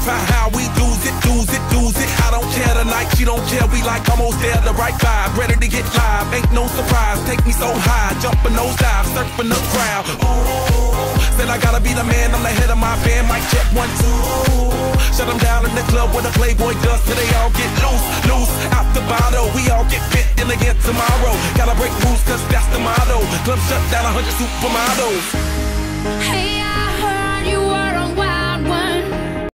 pie, how we do's it, do's it, do's it. I don't care tonight, she don't care, we like almost there, the right vibe. Ready to get live, ain't no surprise, take me so high. Jumping those dives, surfing the crowd. Ooh, said I gotta be the man, I'm the head of my band. Mic check 1, 2. Shut them down in the club where the Playboy does, till they all get loose, loose. Out the bottle, we all get fit in again tomorrow. Gotta break rules, cause that's the motto. Club shut down, 100 supermodels. Hey.